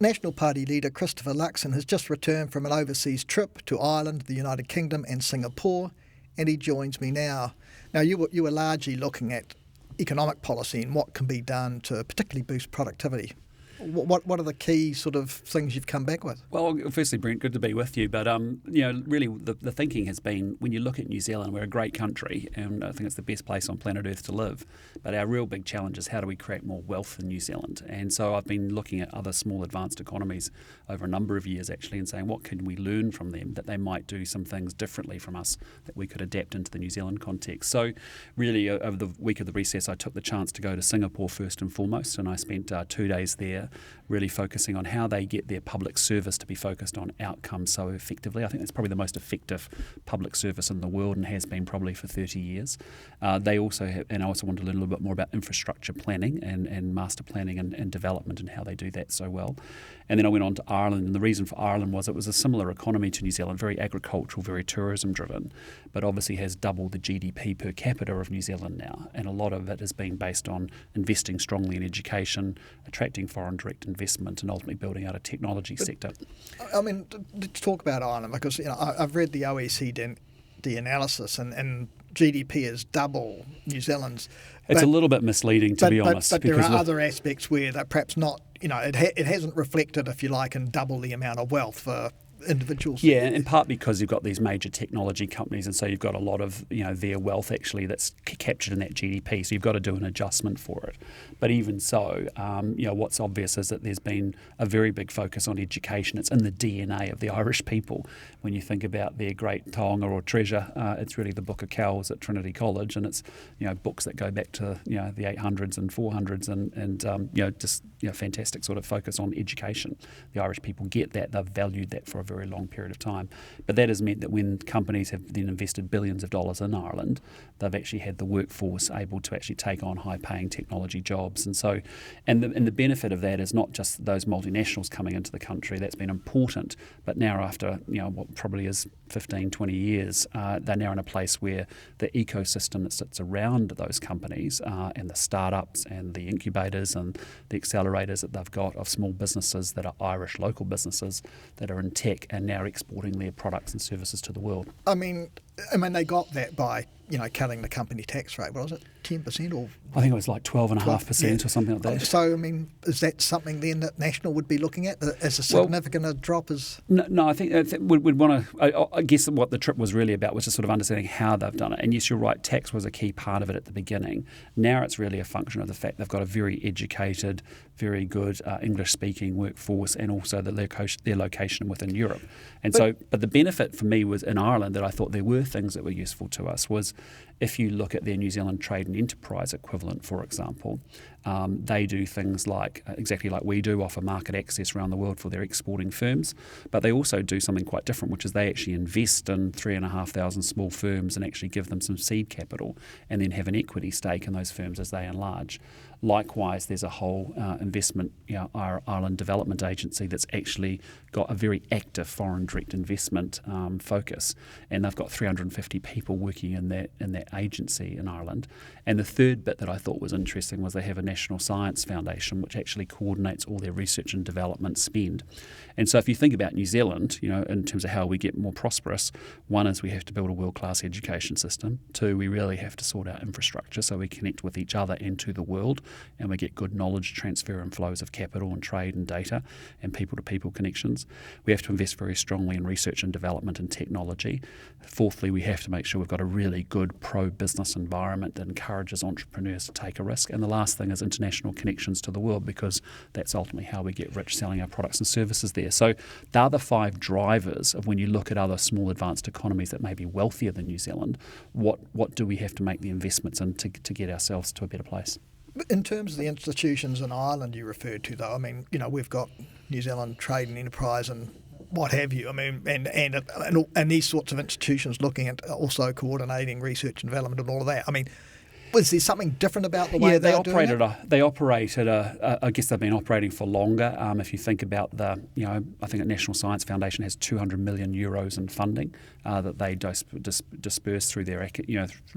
National Party leader Christopher Luxon has just returned from an overseas trip to Ireland, the United Kingdom and Singapore, and he joins me now. Now, you were largely looking at economic policy and what can be done to particularly boost productivity. What are the key sort of things you've come back with? Well, firstly, Brent, good to be with you. But really, the thinking has been, when you look at New Zealand, we're a great country, and I think it's the best place on planet Earth to live. But our real big challenge is how do we create more wealth in New Zealand? And so I've been looking at other small advanced economies over a number of years, actually, and saying what can we learn from them that they might do some things differently from us that we could adapt into the New Zealand context. So really, over the week of the recess, I took the chance to go to Singapore first and foremost, and I spent 2 days there, really focusing on how they get their public service to be focused on outcomes so effectively. I think it's probably the most effective public service in the world and has been probably for 30 years. They also have, and I also want to learn a little bit more about infrastructure planning and master planning and development and how they do that so well. And then I went on to Ireland, and the reason for Ireland was it was a similar economy to New Zealand, very agricultural, very tourism driven, but obviously has doubled the GDP per capita of New Zealand now. And a lot of it has been based on investing strongly in education, attracting foreign direct investment, and ultimately building out a technology sector. I mean, let's talk about Ireland, because I've read the OECD analysis, and GDP is double New Zealand's. It's a little bit misleading, to be honest. But there are other aspects where they're perhaps not, it hasn't reflected, if you like, in double the amount of wealth for individuals. Yeah, in part because you've got these major technology companies, and so you've got a lot of their wealth actually that's captured in that GDP. So you've got to do an adjustment for it. But even so, what's obvious is that there's been a very big focus on education. It's in the DNA of the Irish people. When you think about their great taonga or treasure, it's really the Book of Kells at Trinity College, and it's books that go back to the 800s and 400s, and just fantastic sort of focus on education. The Irish people get that; they've valued that for a very long period of time. But that has meant that when companies have then invested billions of dollars in Ireland, they've actually had the workforce able to actually take on high-paying technology jobs. And so, and the benefit of that is not just those multinationals coming into the country. That's been important. But now after, what probably is 15, 20 years, they're now in a place where the ecosystem that sits around those companies and the startups and the incubators and the accelerators that they've got of small businesses that are Irish local businesses that are in tech and now exporting their products and services to the world. I mean, they got that by, cutting the company tax rate. What was it, 10% or? I think it was like 12.5% or something like that. So, is that something then that National would be looking at as a significant a drop as? No, I think we'd want to, I guess what the trip was really about was just sort of understanding how they've done it. And yes, you're right, tax was a key part of it at the beginning. Now it's really a function of the fact they've got a very educated, very good English-speaking workforce, and also their location within Europe. And but the benefit for me was in Ireland that I thought there were things that were useful to us was if you look at their New Zealand Trade and Enterprise equivalent, for example, they do things like exactly like we do, offer market access around the world for their exporting firms, but they also do something quite different, which is they actually invest in 3,500 small firms and actually give them some seed capital and then have an equity stake in those firms as they enlarge. Likewise, there's a whole investment, Ireland Development Agency that's actually got a very active foreign direct investment focus, and they've got 350 people working in that agency in Ireland. And the third bit that I thought was interesting was they have a National Science Foundation which actually coordinates all their research and development spend. And so if you think about New Zealand, in terms of how we get more prosperous, one is we have to build a world-class education system. Two, we really have to sort out infrastructure so we connect with each other and to the world, and we get good knowledge transfer and flows of capital and trade and data and people-to-people connections. We have to invest very strongly in research and development and technology. Fourthly, we have to make sure we've got a really good pro-business environment that encourages entrepreneurs to take a risk. And the last thing is international connections to the world, because that's ultimately how we get rich selling our products and services there. So the other 5 drivers of when you look at other small advanced economies that may be wealthier than New Zealand, what do we have to make the investments in to get ourselves to a better place? In terms of the institutions in Ireland you referred to, though, we've got New Zealand Trade and Enterprise and what have you. And these sorts of institutions looking at also coordinating research and development and all of that. Was there something different about the way they operate at a? I guess they've been operating for longer. If you think about I think the National Science Foundation has 200 million euros in funding that they disperse through their,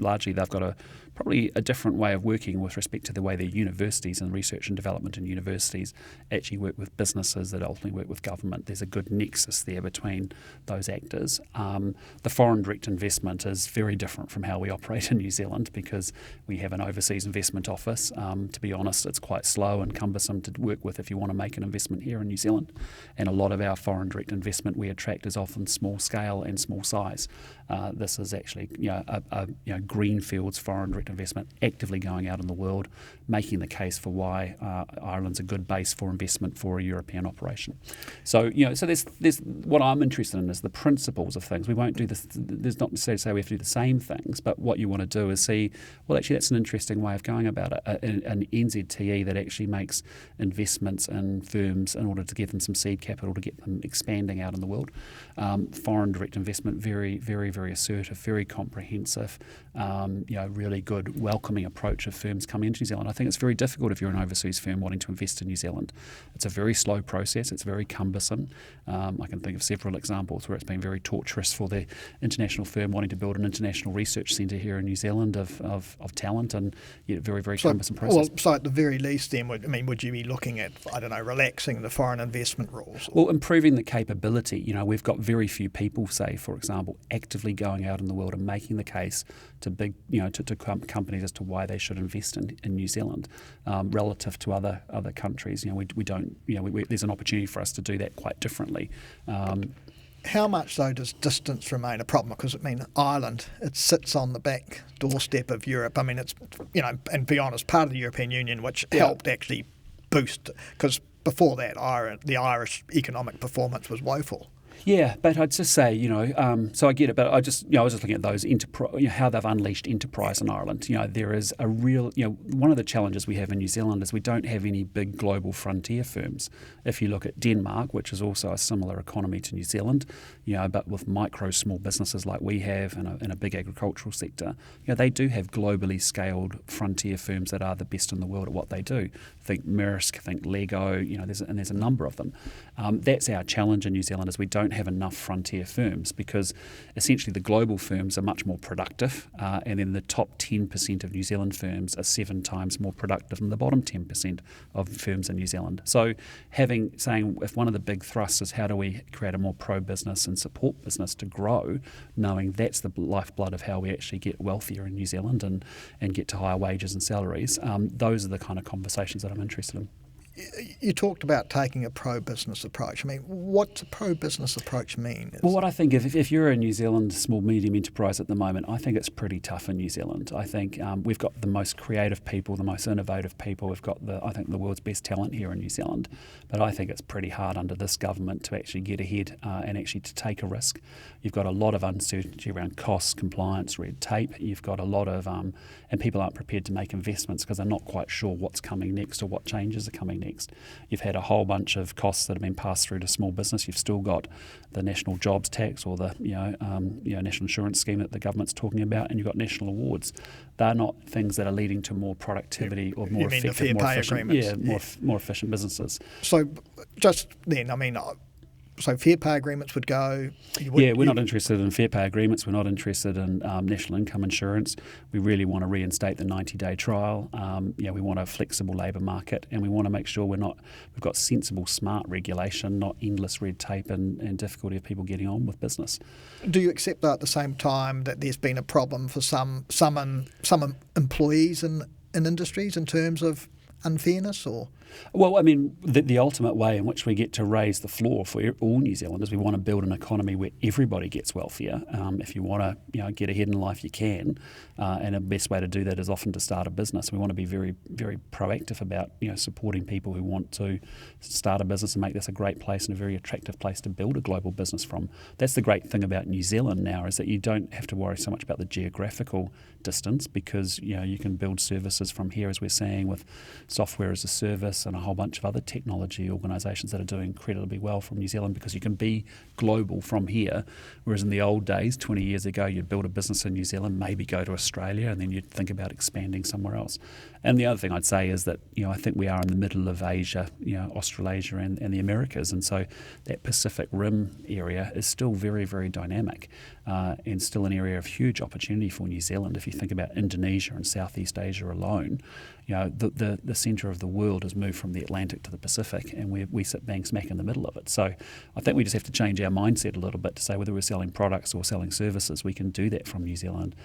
largely they've got a probably a different way of working with respect to the way the universities and research and development and universities actually work with businesses that ultimately work with government. There's a good nexus there between those actors. The foreign direct investment is very different from how we operate in New Zealand because we have an overseas investment office. To be honest, it's quite slow and cumbersome to work with if you want to make an investment here in New Zealand. And a lot of our foreign direct investment we attract is often small scale and small size. This is actually a greenfields foreign direct investment actively going out in the world, making the case for why Ireland's a good base for investment for a European operation. So there's what I'm interested in is the principles of things. We won't do this. There's not necessarily to say we have to do the same things, but what you want to do is see, well, actually that's an interesting way of going about it. An NZTE that actually makes investments in firms in order to give them some seed capital to get them expanding out in the world. Foreign direct investment, very, very, very assertive, very comprehensive, really good welcoming approach of firms coming into New Zealand. I think it's very difficult if you're an overseas firm wanting to invest in New Zealand. It's a very slow process. It's very cumbersome. I can think of several examples where it's been very torturous for the international firm wanting to build an international research centre here in New Zealand of talent, and very, very cumbersome process. Well, so at the very least then, would you be looking at, relaxing the foreign investment rules? Well, improving the capability. We've got very few people, say, for example, actively going out in the world and making the case to big, to companies as to why they should invest in New Zealand relative to other countries. We don't. There's an opportunity for us to do that quite differently. How much, though, does distance remain a problem? Because, Ireland, it sits on the back doorstep of Europe. It's, and be honest, part of the European Union, which helped actually boost, because before that, the Irish economic performance was woeful. Yeah, but I'd just say, so I get it, but I was just looking at those how they've unleashed enterprise in Ireland. There is a real, one of the challenges we have in New Zealand is we don't have any big global frontier firms. If you look at Denmark, which is also a similar economy to New Zealand, but with micro small businesses like we have in a big agricultural sector, they do have globally scaled frontier firms that are the best in the world at what they do. Think Maersk, think Lego, there's a number of them. That's our challenge in New Zealand is we don't have enough frontier firms because essentially the global firms are much more productive and then the top 10% of New Zealand firms are 7 times more productive than the bottom 10% of firms in New Zealand. So saying if one of the big thrusts is how do we create a more pro-business and support business to grow, knowing that's the lifeblood of how we actually get wealthier in New Zealand and get to higher wages and salaries, those are the kind of conversations that I'm interested in. You talked about taking a pro-business approach. What's a pro-business approach mean? Well, what I think, if you're a New Zealand small, medium enterprise at the moment, I think it's pretty tough in New Zealand. I think we've got the most creative people, the most innovative people. We've got the world's best talent here in New Zealand. But I think it's pretty hard under this government to actually get ahead and actually to take a risk. You've got a lot of uncertainty around costs, compliance, red tape. You've got a lot of, and people aren't prepared to make investments because they're not quite sure what's coming next or what changes are coming next. You've had a whole bunch of costs that have been passed through to small business. You've still got the national jobs tax or the national insurance scheme that the government's talking about, and you've got national awards. They're not things that are leading to more productivity or more effective, more efficient, more efficient businesses. So just then, so fair pay agreements would go. We're not interested in fair pay agreements. We're not interested in national income insurance. We really want to reinstate the 90-day trial. We want a flexible labour market, and we want to make sure we've got sensible, smart regulation, not endless red tape and difficulty of people getting on with business. Do you accept that at the same time that there's been a problem for some employees in industries in terms of unfairness or? Well, the ultimate way in which we get to raise the floor for all New Zealanders, we want to build an economy where everybody gets wealthier. If you want to, get ahead in life, you can, and the best way to do that is often to start a business. We want to be very, very proactive about, supporting people who want to start a business and make this a great place and a very attractive place to build a global business from. That's the great thing about New Zealand now is that you don't have to worry so much about the geographical distance because, you can build services from here, as we're saying, with software as a service, Probusiness and a whole bunch of other technology organisations that are doing incredibly well from New Zealand, because you can be global from here, whereas in the old days, 20 years ago, you'd build a business in New Zealand, maybe go to Australia, and then you'd think about expanding somewhere else. And the other thing I'd say is that, I think we are in the middle of Asia, Australasia and the Americas, and so that Pacific Rim area is still very, very dynamic and still an area of huge opportunity for New Zealand. If you think about Indonesia and Southeast Asia alone, the centre of the world has moved from the Atlantic to the Pacific, and we sit bang smack in the middle of it. So I think we just have to change our mindset a little bit to say whether we're selling products or selling services, we can do that from New Zealand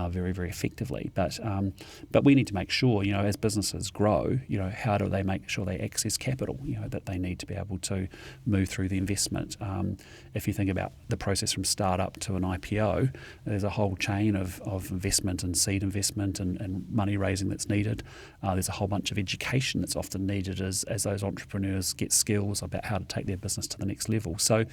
very, very effectively. But we need to make sure, as businesses grow, how do they make sure they access capital, that they need to be able to move through the investment. If you think about the process from startup to an IPO, there's a whole chain of investment and seed investment and money raising that's needed. There's a whole bunch of education that's often needed as those entrepreneurs get skills about how to take their business to the next level. So,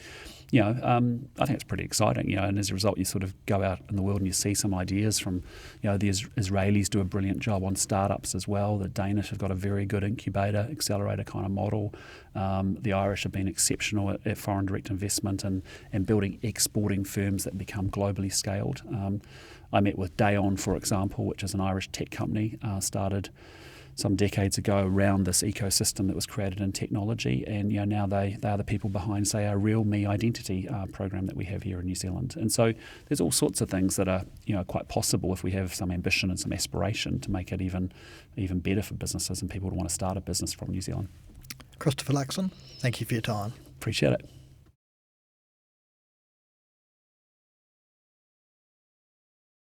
I think it's pretty exciting, and as a result, you sort of go out in the world and you see some ideas from, the Israelis do a brilliant job on startups as well. The Danish have got a very good incubator, accelerator kind of model. The Irish have been exceptional at foreign direct investment and building exporting firms that become globally scaled. I met with Dayon, for example, which is an Irish tech company, started some decades ago around this ecosystem that was created in technology, and now they are the people behind, say, our Real Me Identity program that we have here in New Zealand. And so there's all sorts of things that are quite possible if we have some ambition and some aspiration to make it even better for businesses and people to want to start a business from New Zealand. Christopher Luxon, thank you for your time. Appreciate it.